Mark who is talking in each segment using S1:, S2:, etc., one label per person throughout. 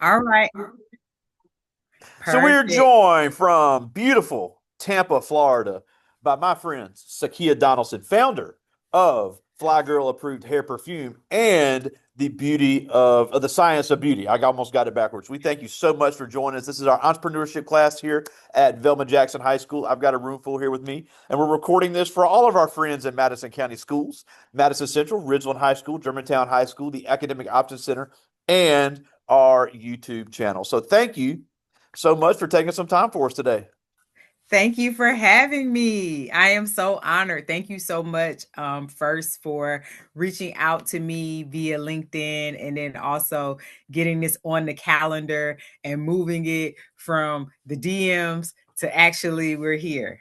S1: All right.
S2: So we are
S1: Perfect.
S2: joined from beautiful Tampa, Florida, by my friend Sakeya Donaldson, founder of Fly Girl Approved Hair Perfume and the beauty of the science of beauty. I almost got it backwards. We thank you so much for joining us. This is our entrepreneurship class here at Velma Jackson High School. I've got a room full here with me, and we're recording this for all of our friends in Madison County schools: Madison Central, Ridgeland High School, Germantown High School, the Academic Options Center, and our YouTube channel. So thank you so much for taking some time for us today.
S1: Thank you for having me. I am so honored. Thank you so much, first for reaching out to me via LinkedIn and then also getting this on the calendar and moving it from the DMs to actually we're here.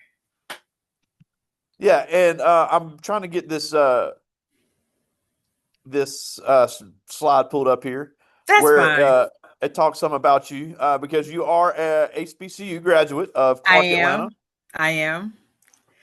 S2: Yeah, and I'm trying to get this slide pulled up here
S1: That's
S2: where
S1: fine.
S2: it talks some about you because you are a HBCU graduate of
S1: I
S2: Clark Atlanta,
S1: am. I am.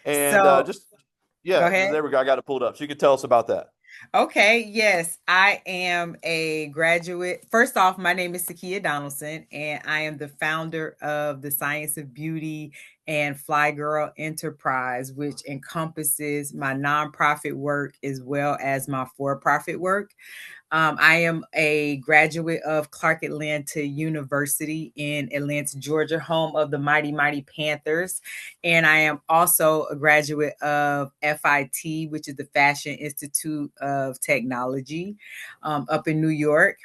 S2: and
S1: So
S2: just
S1: go
S2: yeah,
S1: ahead.
S2: there we go. I got it pulled up, so you can tell us about that.
S1: Okay, yes, I am a graduate. First off, my name is Sakeya Donaldson, and I am the founder of the Science of Beauty and Fly Girl Enterprise, which encompasses my nonprofit work as well as my for profit work. I am a graduate of Clark Atlanta University in Atlanta, Georgia, home of the Mighty Mighty Panthers. And I am also a graduate of FIT, which is the Fashion Institute of Technology, up in New York.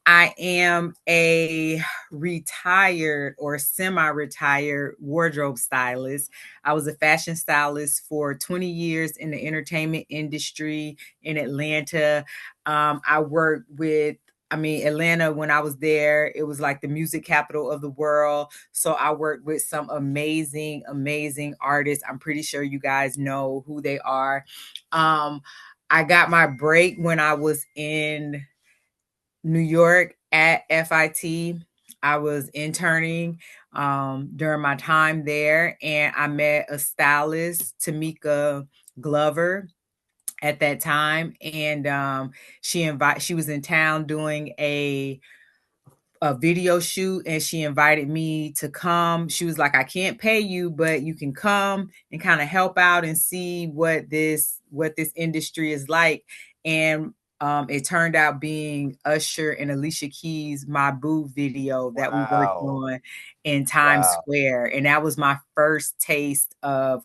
S1: I am a retired or semi retired wardrobe stylist. I was a fashion stylist for 20 years in the entertainment industry in Atlanta. I worked with Atlanta, when I was there, it was like the music capital of the world. So I worked with some amazing, amazing artists. I'm pretty sure you guys know who they are. Um, I got my break when I was in New York at FIT. I was interning during my time there, and I met a stylist, Tamika Glover, at that time, and she was in town doing a video shoot, and she invited me to come. She was like, I can't pay you, but you can come and kind of help out and see what this industry is like. And it turned out being Usher and Alicia Keys' My Boo video that we worked
S2: Wow,
S1: on in Times
S2: wow,
S1: Square. And that was my first taste of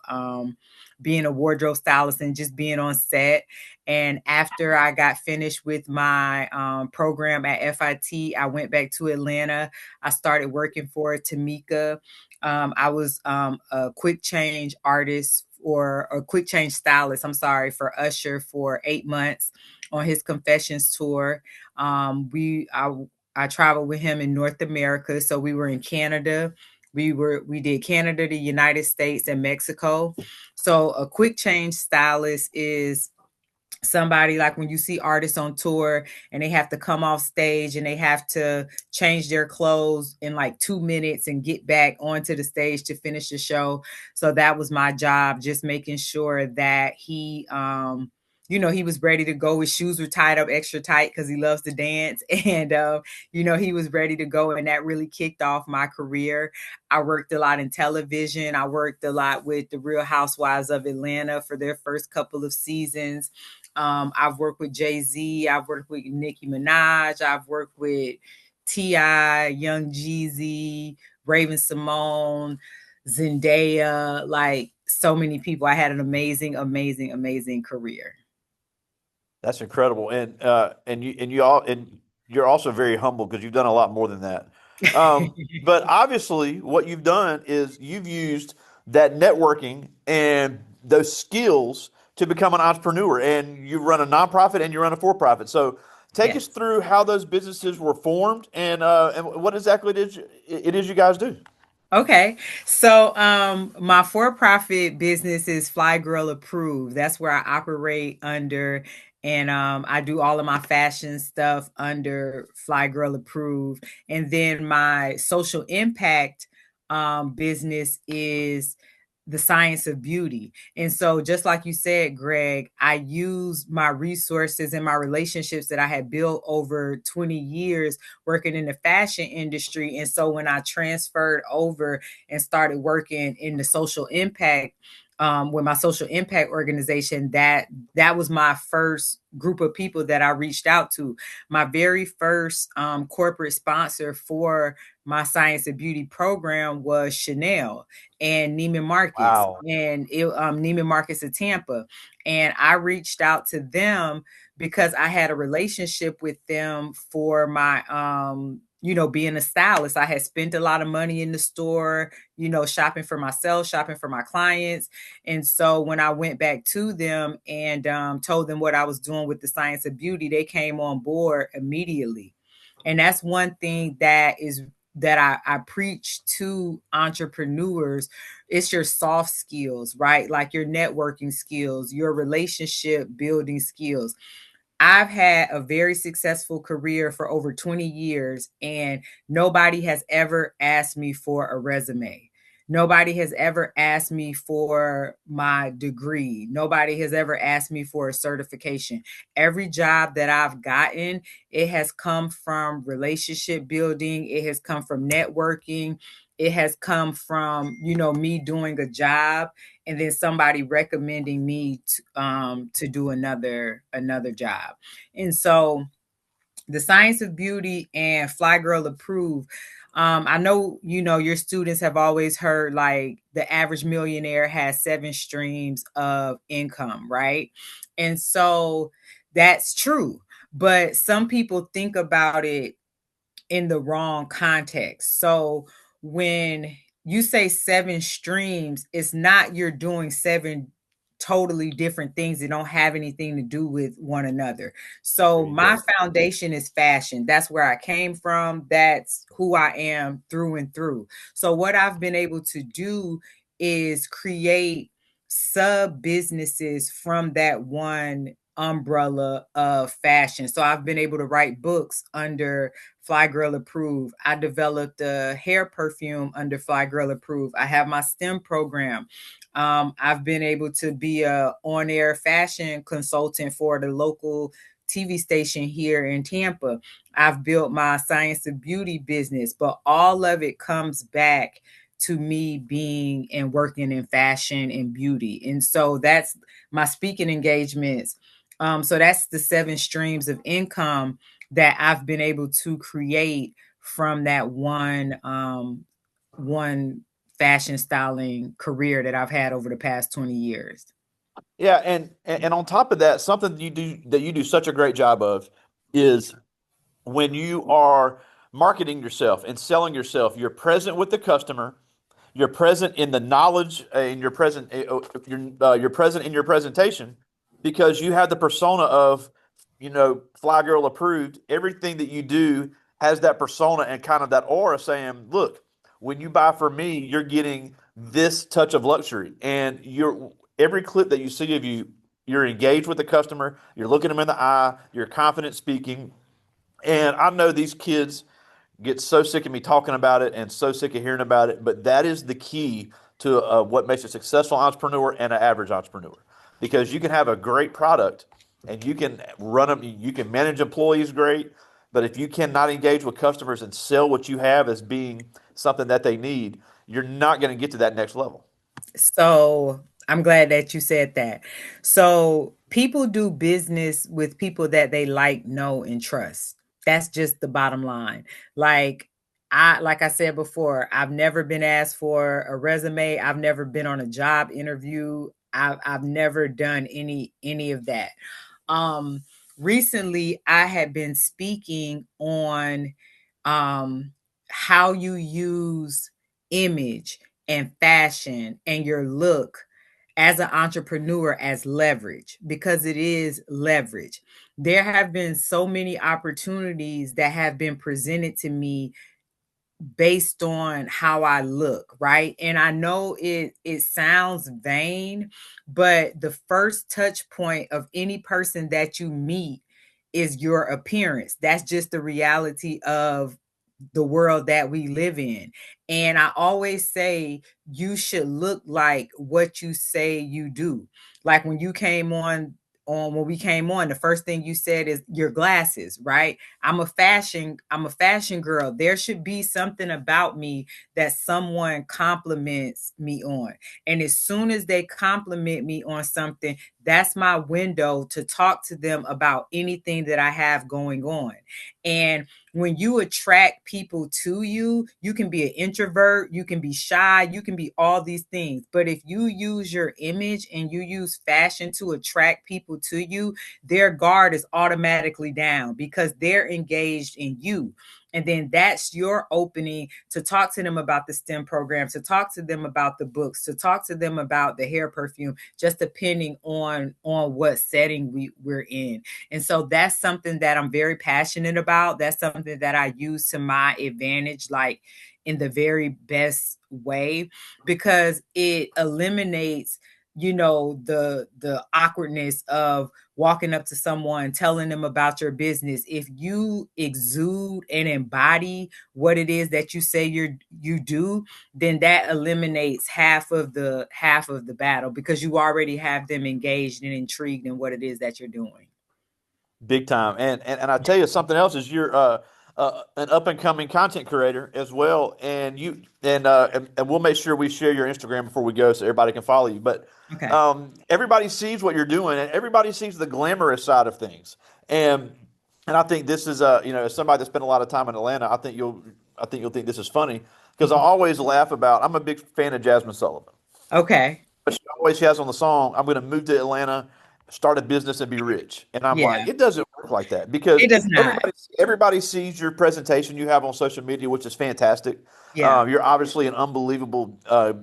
S1: being a wardrobe stylist and just being on set. And after I got finished with my program at FIT, I went back to Atlanta. I started working for Tamika. I was a quick change artist or a quick change stylist, I'm sorry, for Usher for 8 months on his Confessions tour. I traveled with him in North America. So we were in Canada. We did Canada, the United States, and Mexico. So a quick change stylist is somebody like when you see artists on tour and they have to come off stage and they have to change their clothes in like 2 minutes and get back onto the stage to finish the show. So that was my job, just making sure that he was ready to go. His shoes were tied up extra tight because he loves to dance. And he was ready to go. And that really kicked off my career. I worked a lot in television. I worked a lot with the Real Housewives of Atlanta for their first couple of seasons. I've worked with Jay-Z. I've worked with Nicki Minaj. I've worked with T.I., Young Jeezy, Raven Simone, Zendaya, like so many people. I had an amazing, amazing, amazing career.
S2: that's incredible, and you're also very humble because you've done a lot more than that. But obviously, what you've done is you've used that networking and those skills to become an entrepreneur, and you run a nonprofit and you run a for-profit. So, take us
S1: Yes.
S2: through how those businesses were formed and what exactly it is you guys do.
S1: Okay. So my for-profit business is Fly Girl Approved. That's where I operate under, and I do all of my fashion stuff under Fly Girl Approved. And then my social impact business is the science of beauty. And so, just like you said, Greg, I used my resources and my relationships that I had built over 20 years working in the fashion industry. And so, when I transferred over and started working in the social impact, with my social impact organization, that was my first group of people that I reached out to. My very first corporate sponsor for my science and beauty program was Chanel and Neiman Marcus,
S2: Wow.
S1: and Neiman Marcus of Tampa. And I reached out to them because I had a relationship with them for my being a stylist. I had spent a lot of money in the store, shopping for myself, shopping for my clients. And so when I went back to them and told them what I was doing with the science of beauty, they came on board immediately. And that's one thing that I preach to entrepreneurs. It's your soft skills, right? Like your networking skills, your relationship building skills. I've had a very successful career for over 20 years, and nobody has ever asked me for a resume. Nobody has ever asked me for my degree. Nobody has ever asked me for a certification. Every job that I've gotten, it has come from relationship building, it has come from networking, it has come from, me doing a job and then somebody recommending me to do another job. And so the science of beauty and Fly Girl Approved. I know your students have always heard like the average millionaire has 7 streams of income, right? And so that's true. But some people think about it in the wrong context. So when you say 7 streams, it's not you're doing 7 totally different things that don't have anything to do with one another.
S2: There
S1: So
S2: you
S1: my
S2: go.
S1: foundation is fashion. That's where I came from. That's who I am through and through. So what I've been able to do is create sub businesses from that one umbrella of fashion. So I've been able to write books under Fly Girl Approved. I developed a hair perfume under Fly Girl Approved. I have my STEM program. I've been able to be a on-air fashion consultant for the local TV station here in Tampa. I've built my science of beauty business, but all of it comes back to me being and working in fashion and beauty. And so that's my speaking engagements. So that's the 7 streams of income that I've been able to create from that one fashion styling career that I've had over the past 20 years.
S2: Yeah, and on top of that, something you do such a great job of is when you are marketing yourself and selling yourself, you're present with the customer, you're present in the knowledge, and you're present in your presentation because you have the persona of, Fly Girl Approved. Everything that you do has that persona and kind of that aura saying, look, when you buy from me, you're getting this touch of luxury. And every clip that you see of you, you're engaged with the customer, you're looking them in the eye, you're confident speaking. And I know these kids get so sick of me talking about it and so sick of hearing about it, but that is the key to what makes a successful entrepreneur and an average entrepreneur. Because you can have a great product and you can run them, you can manage employees great, but if you cannot engage with customers and sell what you have as being something that they need, you're not going to get to that next level.
S1: So I'm glad that you said that. So people do business with people that they like, know, and trust. That's just the bottom line. Like I said before, I've never been asked for a resume. I've never been on a job interview. I've never done any of that. Um, Recently I had been speaking on um how you use image and fashion and your look as an entrepreneur as leverage, because it is leverage. There have been so many opportunities that have been presented to me based on how I look, right? And I know it sounds vain, but the first touch point of any person that you meet is your appearance. That's just the reality of the world that we live in. And I always say you should look like what you say you do. Like when you came on when we came on, the first thing you said is your glasses, right? I'm a fashion girl. There should be something about me that someone compliments me on. And as soon as they compliment me on something, that's my window to talk to them about anything that I have going on. And when you attract people to you, you can be an introvert, you can be shy, you can be all these things. But if you use your image and you use fashion to attract people to you, their guard is automatically down because they're engaged in you. And then that's your opening to talk to them about the STEM program, to talk to them about the books, to talk to them about the hair perfume, just depending on what setting we're in. And so that's something that I'm very passionate about. That's something that I use to my advantage, like in the very best way, because it eliminates, the awkwardness of walking up to someone, telling them about your business. If you exude and embody what it is that you say you do, then that eliminates half of the battle because you already have them engaged and intrigued in what it is that you're doing.
S2: Big time. And I tell you something else is you're an up and coming content creator as well. And we'll make sure we share your Instagram before we go so everybody can follow you. But
S1: Okay.
S2: everybody sees what you're doing and everybody sees the glamorous side of things. And and I think this is as somebody that spent a lot of time in Atlanta, I think you'll think this is funny because I
S1: Mhm.
S2: always laugh about I'm a big fan of Jasmine Sullivan.
S1: Okay.
S2: But she always has on the song, I'm going to move to Atlanta, start a business and be rich. And I'm like,
S1: Yeah.
S2: it doesn't work like that because
S1: It does not.
S2: everybody sees your presentation you have on social media, which is fantastic.
S1: Yeah.
S2: You're obviously an unbelievable,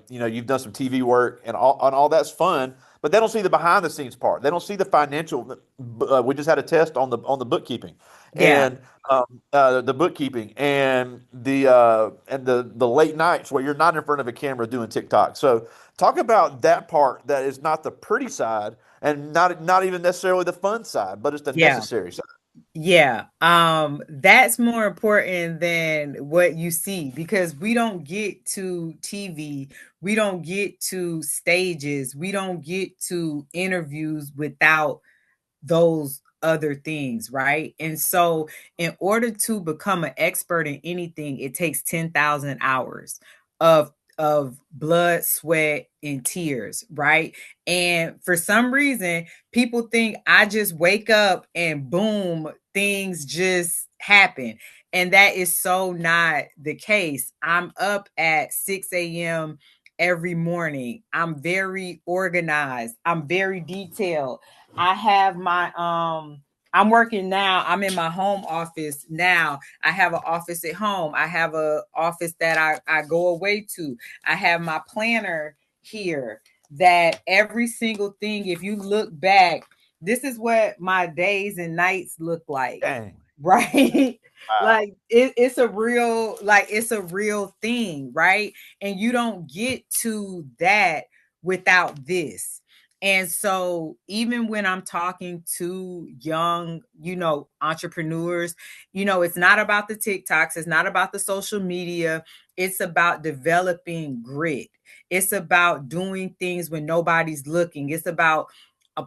S2: you've done some TV work and all that's fun, but they don't see the behind the scenes part. They don't see the financial. We just had a test on the bookkeeping
S1: Yeah.
S2: and the bookkeeping and the late nights where you're not in front of a camera doing TikTok. So talk about that part that is not the pretty side and not even necessarily the fun side, but it's the
S1: Yeah.
S2: necessary side.
S1: Yeah. That's more important than what you see because we don't get to TV, we don't get to stages, we don't get to interviews without those other things, right? And so, in order to become an expert in anything, it takes 10,000 hours of blood, sweat, and tears, right? And for some reason, people think I just wake up and boom, things just happen. And that is so not the case. I'm up at 6 a.m. every morning. I'm very organized. I'm very detailed. I have my I'm working now. I'm in my home office now. I have an office at home. I have a office that I go away to. I have my planner here that every single thing, if you look back, this is what my days and nights look like.
S2: Dang.
S1: Right?
S2: Wow.
S1: Like it's a real thing, right? And you don't get to that without this. And so, even when I'm talking to young, entrepreneurs, it's not about the TikToks, it's not about the social media, it's about developing grit. It's about doing things when nobody's looking. It's about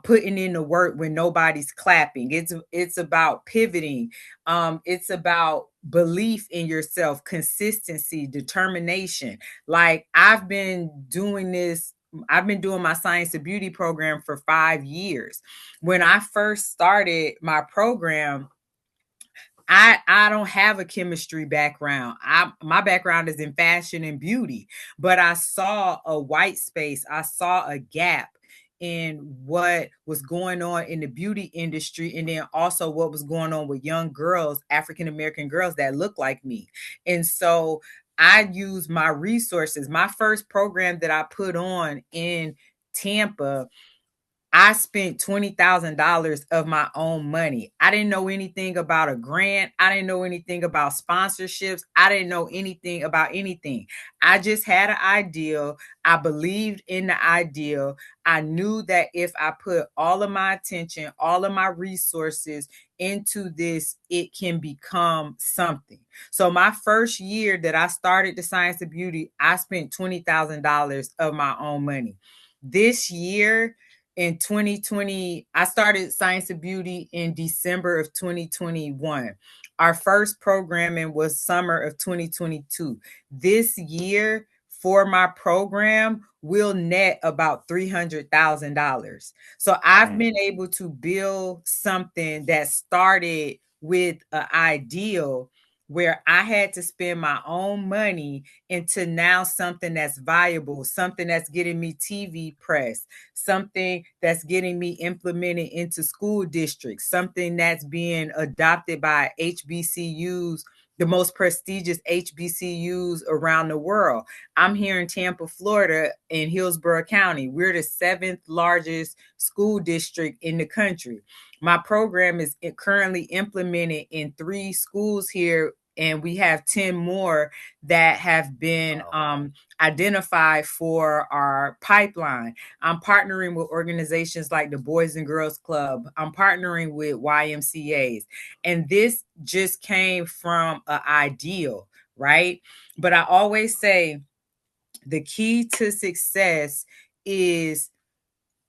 S1: putting in the work when nobody's clapping. It's about pivoting. It's about belief in yourself, consistency, determination. Like I've been doing my Science of Beauty program for 5 years. When I first started my program, I don't have a chemistry background. My background is in fashion and beauty, but I saw a white space. I saw a gap in what was going on in the beauty industry and then also what was going on with young girls, African American girls that look like me. And so I used my resources. My first program that I put on in Tampa, I spent $20,000 of my own money. I didn't know anything about a grant. I didn't know anything about sponsorships. I didn't know anything about anything. I just had an ideal. I believed in the ideal. I knew that if I put all of my attention, all of my resources into this, it can become something. So my first year that I started the Science of Beauty, I spent $20,000 of my own money. This year, in 2020, I started Science of Beauty in December of 2021. Our first programming was summer of 2022. This year, for my program, will net about $300,000. So I've
S2: Dang.
S1: been able to build something that started with an ideal where I had to spend my own money into now something that's viable, something that's getting me TV press, something that's getting me implemented into school districts, something that's being adopted by HBCUs, the most prestigious HBCUs around the world. I'm here in Tampa, Florida, in Hillsborough County. We're the seventh largest school district in the country. My program is currently implemented in 3 schools here, and we have 10 more that have been identified for our pipeline. I'm partnering with organizations like the Boys and Girls Club. I'm partnering with YMCAs. And this just came from an ideal, right? But I always say the key to success is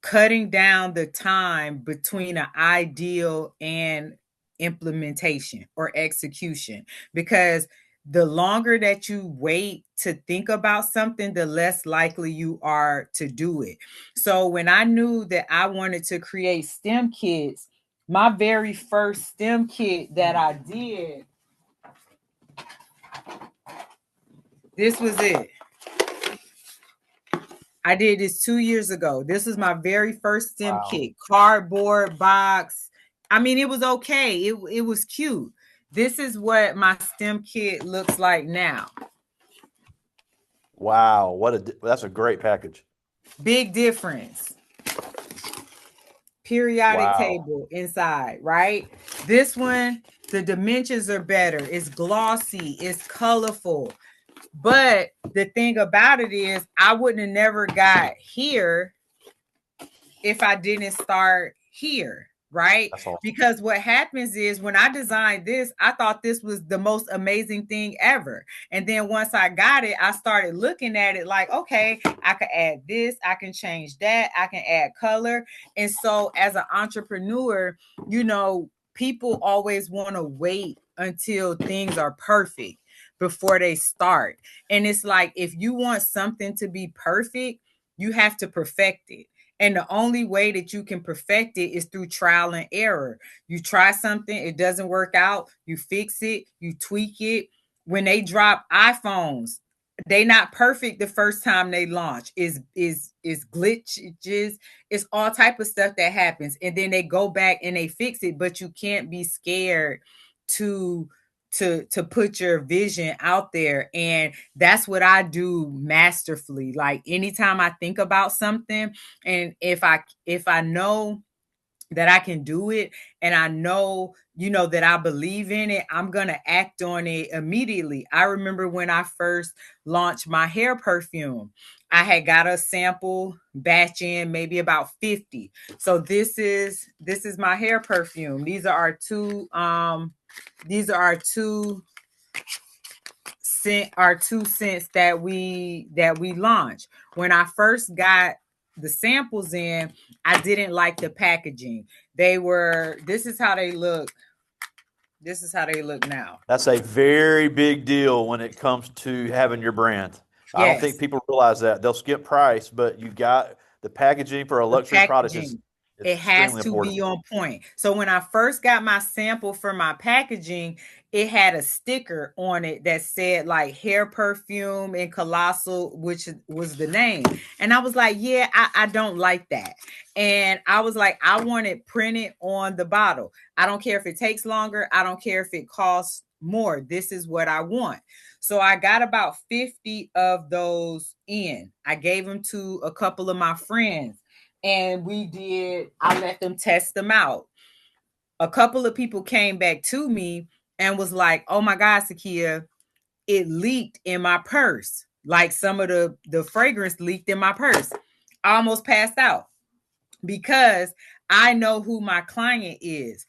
S1: cutting down the time between an ideal and implementation or execution, because the longer that you wait to think about something, the less likely you are to do it. So when I knew that I wanted to create STEM kits, my very first STEM kit that I did, this was it. I did this 2 years ago. This is my very first STEM
S2: Wow.
S1: kit. Cardboard box. I mean, it was okay. It was cute. This is what my STEM kit looks like now.
S2: Wow. That's a great package.
S1: Big difference. Periodic
S2: Wow.
S1: table inside, right? This one, the dimensions are better. It's glossy, it's colorful. But the thing about it is, I wouldn't have never got here if I didn't start here, right?
S2: That's awesome.
S1: Because what happens is when I designed this, I thought this was the most amazing thing ever. And then once I got it, I started looking at it like, okay, I can add this, I can change that, I can add color. And so as an entrepreneur, people always want to wait until things are perfect before they start. And it's like, if you want something to be perfect, you have to perfect it. And the only way that you can perfect it is through trial and error. You try something, it doesn't work out, you fix it, you tweak it. When they drop iPhones, they not perfect the first time they launch. Is glitches, it's all type of stuff that happens. And then they go back and they fix it, but you can't be scared to to put your vision out there. And that's what I do masterfully. Like anytime I think about something, and if I know that I can do it, and I know, that I believe in it, I'm going to act on it immediately. I remember when I first launched my hair perfume, I had got a sample batch in, maybe about 50. So this is my hair perfume. These are our two scents that we launched. When I first got the samples in, I didn't like the packaging. This is how they look. This is how they look now.
S2: That's a very big deal when it comes to having your brand. I don't think
S1: Yes.
S2: people realize that. They'll skip price, but you got the packaging for a
S1: The
S2: luxury product is
S1: packaging,
S2: it's
S1: it has
S2: extremely
S1: to
S2: important.
S1: be on point. So when I first got my sample for my packaging, it had a sticker on it that said like hair perfume and colossal, which was the name. And I was like, yeah, I don't like that. And I was like, I want it printed on the bottle. I don't care if it takes longer. I don't care if it costs more. This is what I want. So I got about 50 of those in. I gave them to a couple of my friends. and I let them test them out. A couple of people came back to me and was like, oh my God, Sakeya, it leaked in my purse. Like some of the fragrance leaked in my purse. I almost passed out because I know who my client is.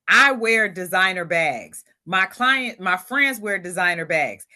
S1: I wear designer bags. My friends wear designer bags.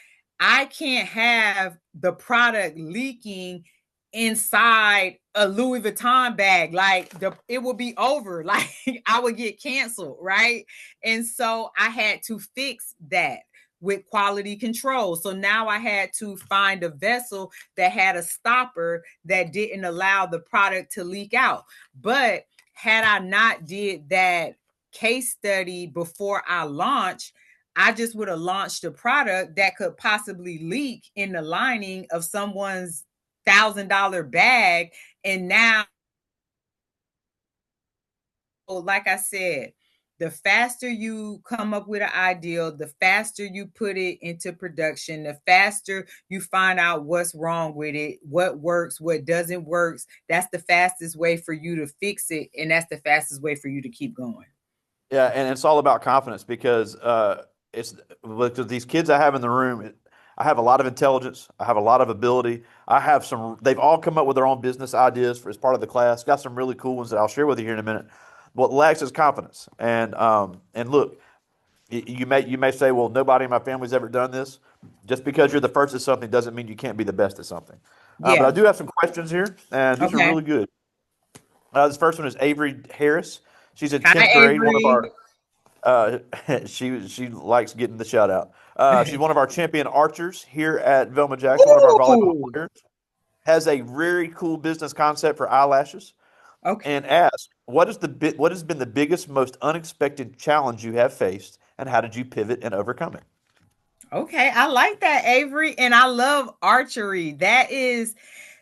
S1: I can't have the product leaking inside a Louis Vuitton bag. Like it will be over. Like I would get canceled, right? And so I had to fix that with quality control. So now I had to find a vessel that had a stopper that didn't allow the product to leak out. But had I not did that case study before I launch, I just would have launched a product that could possibly leak in the lining of someone's $1,000 bag. And now, like I said, the faster you come up with an ideal, the faster you put it into production, the faster you find out what's wrong with it, what works, what doesn't work. That's the fastest way for you to fix it. And that's the fastest way for you to keep going.
S2: Yeah, and it's all about confidence because it's with these kids I have in the room. I have a lot of intelligence. I have a lot of ability. I have some. They've all come up with their own business ideas for as part of the class. Got some really cool ones that I'll share with you here in a minute. What lacks is confidence. And look, you may say, well, nobody in my family's ever done this. Just because you're the first at something doesn't mean you can't be the best at something. But I
S1: Yeah.
S2: do have some questions here, and these are
S1: Okay.
S2: really good. This first one is Avery Harris. She's in
S1: Hi,
S2: 10th grade. One of
S1: Avery.
S2: our she likes getting the shout out. She's one of our champion archers here at Velma Jackson, one of our volleyball
S1: Ooh.
S2: players. Has a very cool business concept for eyelashes,
S1: Okay.
S2: and asks, what has been the biggest, most unexpected challenge you have faced, and how did you pivot and overcome it?
S1: Okay. I like that, Avery. And I love archery. That is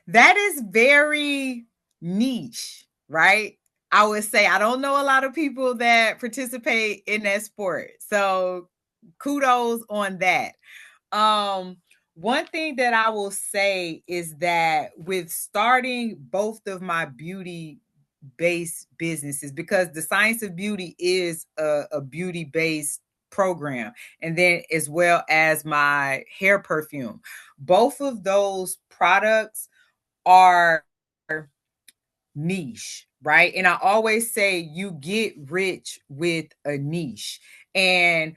S1: very niche, right? I would say I don't know a lot of people that participate in that sport. So kudos on that. Um, One thing that I will say is that with starting both of my beauty based businesses, because the Science of Beauty is a beauty based program, and then as well as my hair perfume, both of those products are niche, right? And I always say you get rich with a niche. And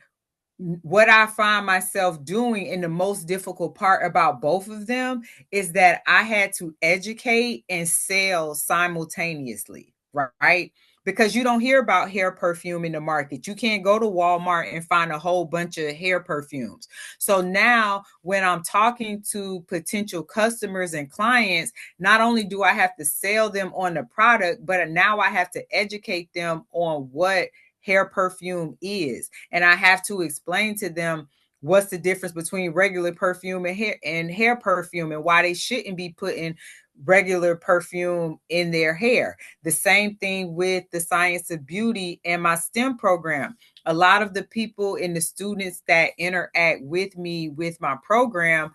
S1: what I find myself doing, and the most difficult part about both of them, is that I had to educate and sell simultaneously, right? Because you don't hear about hair perfume in the market. You can't go to Walmart and find a whole bunch of hair perfumes. So now, when I'm talking to potential customers and clients, not only do I have to sell them on the product, but now I have to educate them on what hair perfume is. And I have to explain to them what's the difference between regular perfume and hair perfume, and why they shouldn't be putting regular perfume in their hair. The same thing with the Science of Beauty and my STEM program. A lot of the people and the students that interact with me with my program,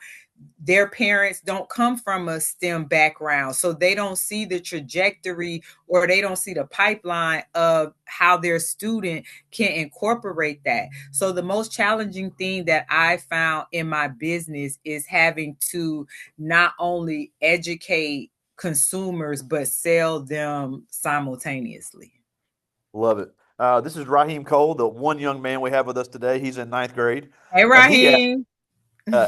S1: their parents don't come from a STEM background. So they don't see the trajectory, or they don't see the pipeline of how their student can incorporate that. So the most challenging thing that I found in my business is having to not only educate consumers, but sell them simultaneously.
S2: Love it. This is Raheem Cole, the one young man we have with us today. He's in ninth grade,
S1: Hey,
S2: and
S1: Raheem.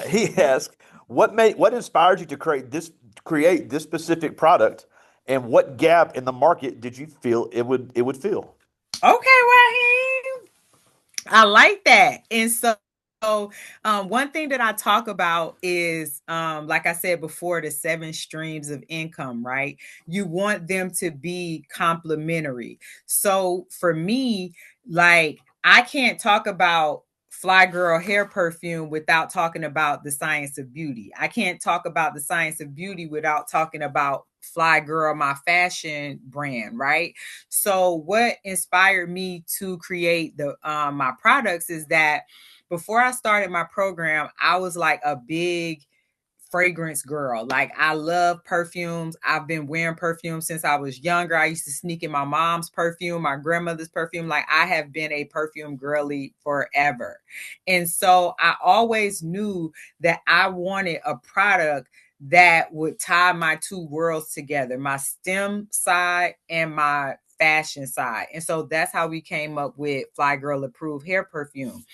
S2: he asked, what inspired you to create this specific product, and what gap in the market did you feel it would fill?
S1: Okay, Raheem. I like that. And one thing that I talk about is, like I said before, the 7 streams of income, right? You want them to be complementary. So for me, like, I can't talk about Fly Girl hair perfume without talking about the Science of Beauty. I can't talk about the Science of Beauty without talking about Fly Girl, my fashion brand, right? So what inspired me to create the my products is that before I started my program, I was like a big fragrance girl. Like I love perfumes. I've been wearing perfume since I was younger. I used to sneak in my mom's perfume, my grandmother's perfume. Like I have been a perfume girly forever. And so I always knew that I wanted a product that would tie my two worlds together, my STEM side and my fashion side. And so that's how we came up with Fly Girl Approved hair perfume.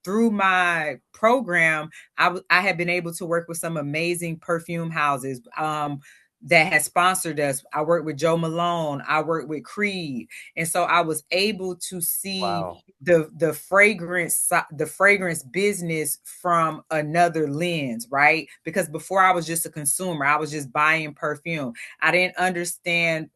S1: Through my program, I had been able to work with some amazing perfume houses that had sponsored us. I worked with Joe Malone, I worked with Creed, and so I was able to see
S2: Wow.
S1: the fragrance business from another lens, right? Because before I was just a consumer, I was just buying perfume. I didn't understand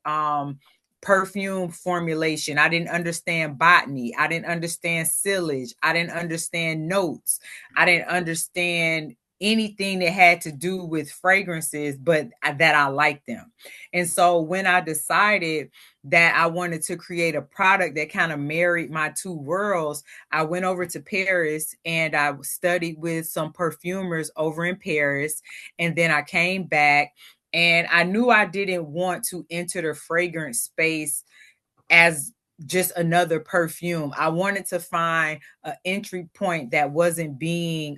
S1: perfume formulation. I didn't understand botany. I didn't understand sillage. I didn't understand notes. I didn't understand anything that had to do with fragrances, but that I liked them. And so when I decided that I wanted to create a product that kind of married my two worlds, I went over to Paris and I studied with some perfumers over in Paris. And then I came back and I knew I didn't want to enter the fragrance space as just another perfume. I wanted to find an entry point that wasn't being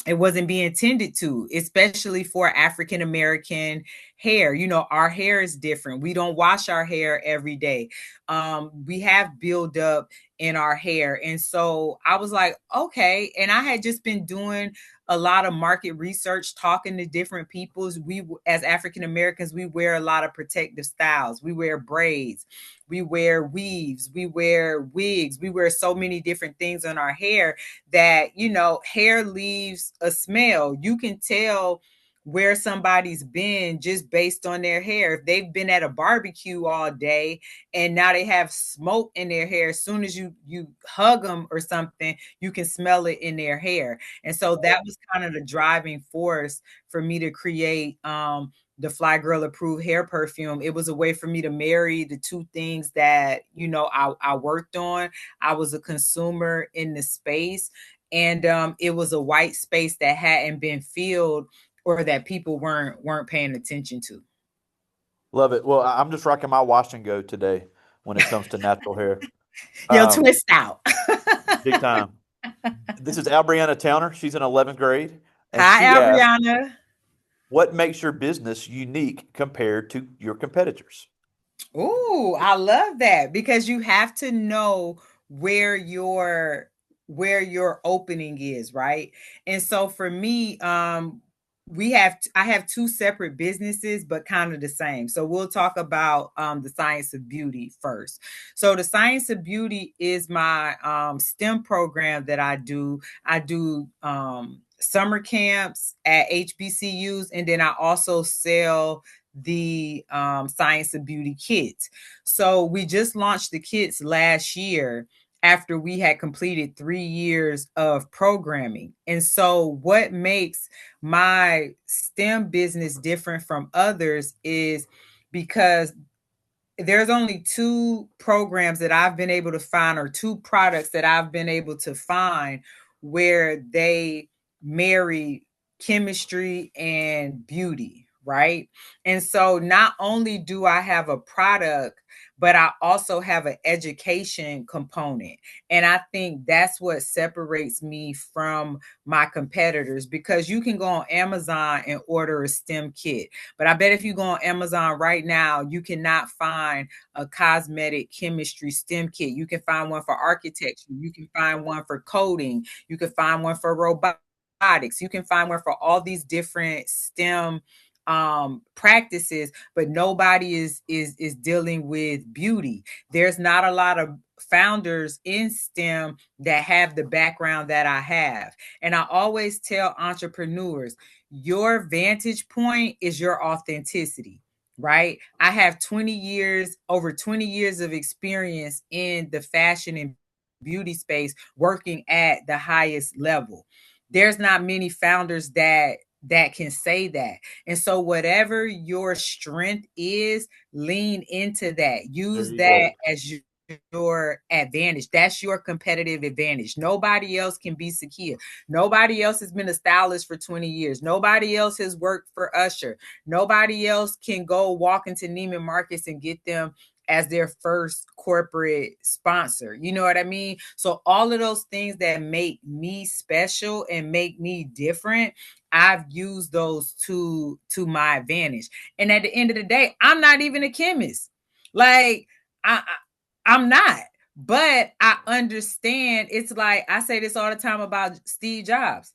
S1: tended to, especially for African American hair. You know, our hair is different. We don't wash our hair every day. We have buildup in our hair. And so I was like, okay. And I had just been doing a lot of market research, talking to different peoples. We, as African Americans, we wear a lot of protective styles. We wear braids, we wear weaves, we wear wigs, we wear so many different things on our hair that, you know, hair leaves a smell. You can tell where somebody's been just based on their hair. If they've been at a barbecue all day and now they have smoke in their hair, as soon as you hug them or something, you can smell it in their hair. And so that was kind of the driving force for me to create the Fly Girl Approved hair perfume. It was a way for me to marry the two things that, you know, I worked on. I was a consumer in the space, and it was a white space that hadn't been filled or that people weren't paying attention to.
S2: Love it. Well, I'm just rocking my wash and go today when it comes to natural hair.
S1: Yo,
S2: Um,
S1: twist out.
S2: Big time. This is Albriana Towner. She's in 11th grade, and
S1: Hi,
S2: she asked,
S1: Abriana.
S2: "What makes your business unique compared to your competitors?"
S1: Ooh, I love that because you have to know where your where your opening is, right? And so for me, I have two separate businesses, but kind of the same. So we'll talk about the science of beauty first. So the science of beauty is my STEM program that I do. I do summer camps at HBCUs, and then I also sell the Science of Beauty kits. So we just launched the kits last year after we had completed 3 years of programming. And so what makes my STEM business different from others is because there's only two programs that I've been able to find, or two products that I've been able to find where they marry chemistry and beauty, right? And so not only do I have a product, but I also have an education component. And I think that's what separates me from my competitors, because you can go on Amazon and order a STEM kit. But I bet if you go on Amazon right now, you cannot find a cosmetic chemistry STEM kit. You can find one for architecture. You can find one for coding. You can find one for robotics. You can find one for all these different STEM practices, but nobody is dealing with beauty. There's not a lot of founders in STEM that have the background that I have. And I always tell entrepreneurs, your vantage point is your authenticity, right? I have over 20 years of experience in the fashion and beauty space, working at the highest level. There's not many founders that can say that. And so whatever your strength is, lean into that.
S2: There
S1: Use
S2: you
S1: that
S2: go.
S1: your advantage. That's your competitive advantage. Nobody else can be Sakeya. Nobody else has been a stylist for 20 years. Nobody else has worked for Usher. Nobody else can go walk into Neiman Marcus and get them as their first corporate sponsor. You know what I mean? So all of those things that make me special and make me different, I've used those to my advantage. And at the end of the day, I'm not even a chemist. Like I'm not. But I understand. It's like I say this all the time about Steve Jobs.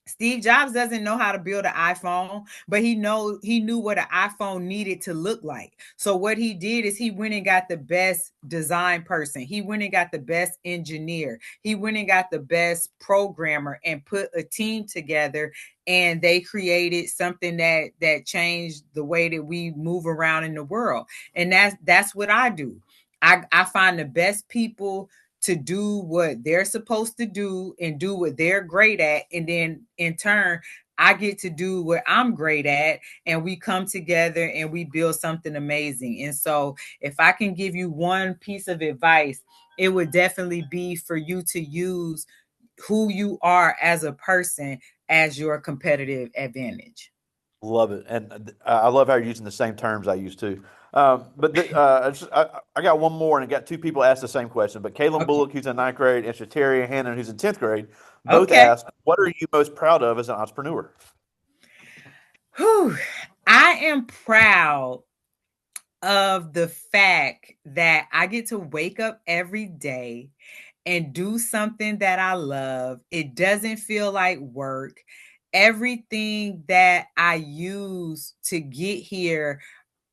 S1: Steve Jobs doesn't know how to build an iPhone, but he knew what an iPhone needed to look like. So what he did is he went and got the best design person. He went and got the best engineer. He went and got the best programmer and put a team together, and they created something that changed the way that we move around in the world. And that's what I do. I find the best people to do what they're supposed to do and do what they're great at. And then in turn, I get to do what I'm great at, and we come together and we build something amazing. And so, if I can give you one piece of advice, it would definitely be for you to use who you are as a person as your competitive advantage.
S2: Love it, and I love how you're using the same terms I used to. I got one more, and I got two people asked the same question. But Caleb
S1: Okay.
S2: Bullock, who's in ninth grade, and Shatarian Hannon, who's in 10th grade, both
S1: Okay.
S2: asked, "What are you most proud of as an entrepreneur?"
S1: Whew. I am proud of the fact that I get to wake up every day and do something that I love. It doesn't feel like work. Everything that I use to get here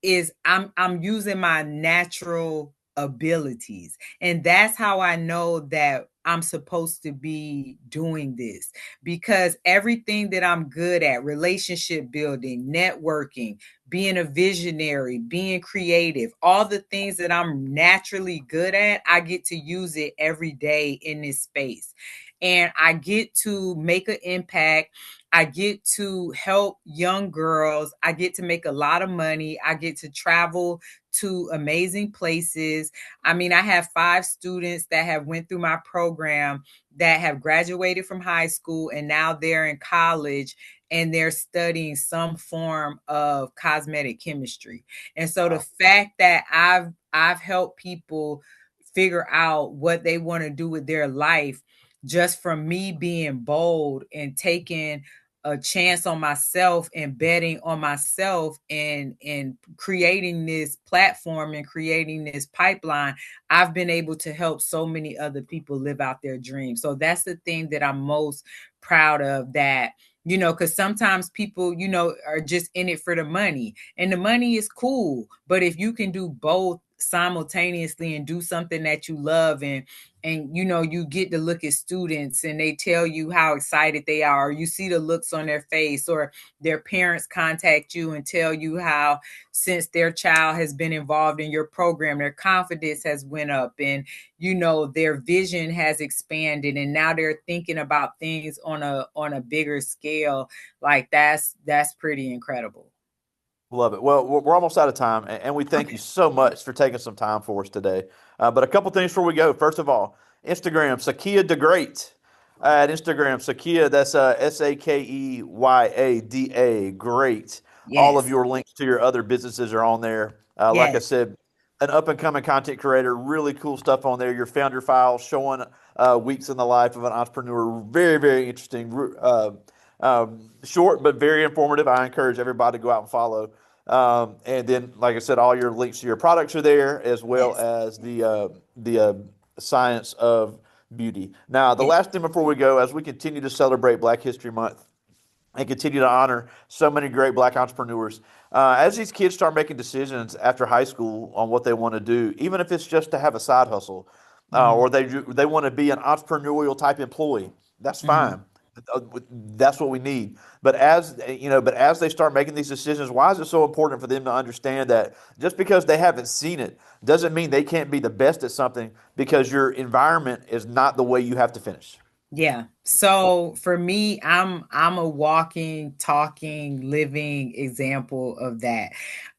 S1: is I'm using my natural abilities. And that's how I know that I'm supposed to be doing this, because everything that I'm good at, relationship building, networking, being a visionary, being creative, all the things that I'm naturally good at, I get to use it every day in this space. And I get to make an impact. I get to help young girls. I get to make a lot of money. I get to travel to amazing places. I mean, I have 5 students that have went through my program that have graduated from high school, and now they're in college and they're studying some form of cosmetic chemistry. And so the
S2: Wow,
S1: fact that I've helped people figure out what they want to do with their life just from me being bold and taking a chance on myself and betting on myself and creating this platform and creating this pipeline, I've been able to help so many other people live out their dreams. So that's the thing that I'm most proud of, that because sometimes people, are just in it for the money, and the money is cool, but if you can do both simultaneously and do something that you love, and you get to look at students and they tell you how excited they are, or you see the looks on their face, or their parents contact you and tell you how since their child has been involved in your program, their confidence has went up, and their vision has expanded, and now they're thinking about things on a bigger scale. Like that's pretty incredible.
S2: love it. Well, we're almost out of time, and we thank you
S1: Okay.
S2: so much for taking some time for us today. But a couple things before we go. First of all, Instagram, Sakeya the Great. At Instagram, Sakeya, that's Sakeya Great. All of
S1: Yes.
S2: your links to your other businesses are on there. Like I
S1: Yes.
S2: said, an up and coming content creator, really cool stuff on there. Your founder file showing weeks in the life of an entrepreneur. Very, very interesting. Short, but very informative. I encourage everybody to go out and follow. And then, like I said, all your links to your products are there, as well
S1: Yes.
S2: as the science of beauty. Now, the
S1: Yes.
S2: last thing before we go, as we continue to celebrate Black History Month and continue to honor so many great Black entrepreneurs, as these kids start making decisions after high school on what they want to do, even if it's just to have a side hustle,
S1: Mhm.
S2: or they want to be an entrepreneurial type employee, that's
S1: Mhm.
S2: fine. That's what we need. But as they start making these decisions, why is it so important for them to understand that just because they haven't seen it doesn't mean they can't be the best at something, because your environment is not the way you have to finish.
S1: Yeah. So for me, I'm a walking, talking, living example of that.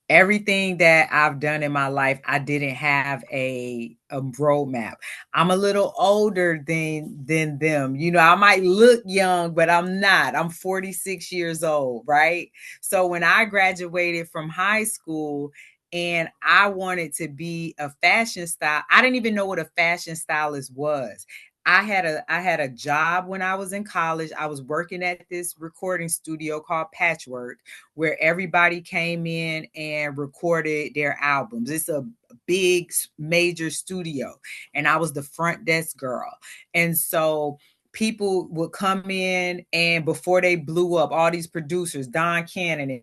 S1: Everything that I've done in my life, I didn't have a roadmap. I'm a little older than them. You know, I might look young, but I'm not. I'm 46 years old, right? So when I graduated from high school and I wanted to be a fashion style, I didn't even know what a fashion stylist was. I had a job when I was in college. I was working at this recording studio called Patchwork, where everybody came in and recorded their albums. It's a big major studio, and I was the front desk girl. And so people would come in, and before they blew up, all these producers, Don Cannon and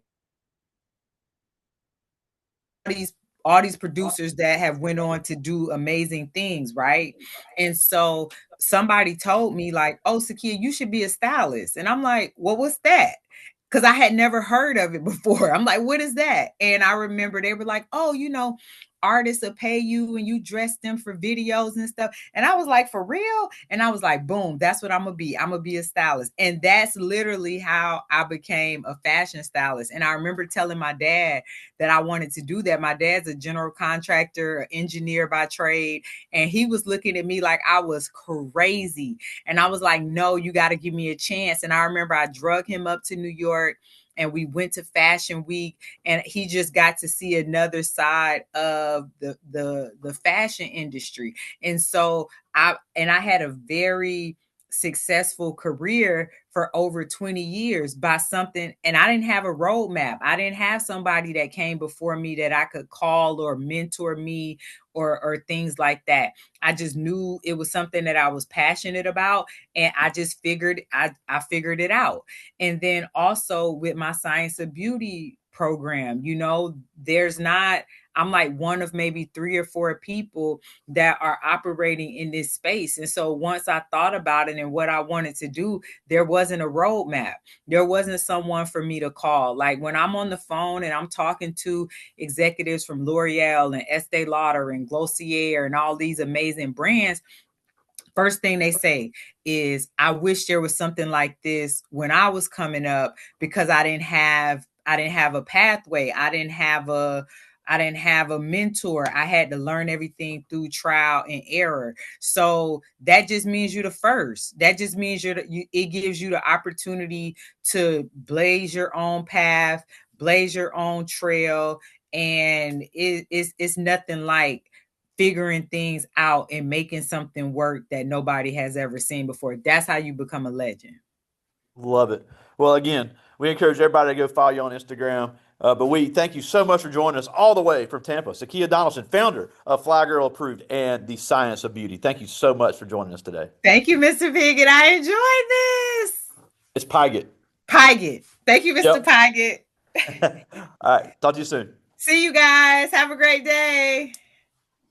S1: these all these producers that have went on to do amazing things, right? And so somebody told me like, "Oh, Sakeya, you should be a stylist." And I'm like, "Well, what's that?" Because I had never heard of it before. I'm like, "What is that?" And I remember they were like, "Oh, artists will pay you and you dress them for videos and stuff." And I was like, "For real?" And I was like, "Boom, that's what I'm gonna be. I'm gonna be a stylist." And that's literally how I became a fashion stylist. And I remember telling my dad that I wanted to do that. My dad's a general contractor, an engineer by trade, and he was looking at me like I was crazy. And I was like, "No, you got to give me a chance." And I remember I drug him up to New York and we went to Fashion Week, and he just got to see another side of the fashion industry. And so I had a very successful career for over 20 years by something, and I didn't have a roadmap. I didn't have somebody that came before me that I could call or mentor me or things like that. I just knew it was something that I was passionate about, and I just I figured it out. And then also with my Science of Beauty program, there's not I'm like one of maybe three or four people that are operating in this space. And so once I thought about it and what I wanted to do, there wasn't a roadmap. There wasn't someone for me to call. Like when I'm on the phone and I'm talking to executives from L'Oreal and Estee Lauder and Glossier and all these amazing brands, first thing they say is, "I wish there was something like this when I was coming up, because I didn't have a pathway. I didn't have a mentor. I had to learn everything through trial and error." So that just means you're the first. That just means it gives you the opportunity to blaze your own path, blaze your own trail. And it's nothing like figuring things out and making something work that nobody has ever seen before. That's how you become a legend.
S2: Love it. Well, again, we encourage everybody to go follow you on Instagram. But we thank you so much for joining us all the way from Tampa. Sakeya Donaldson, founder of Fly Girl Approved and the Science of Beauty. Thank you so much for joining us today.
S1: Thank you, Mr. Piggott. I enjoyed this.
S2: It's Pygate.
S1: Piggott. Thank you, Mr.
S2: Yep.
S1: Piggott.
S2: All right. Talk to you soon.
S1: See you guys. Have a great day.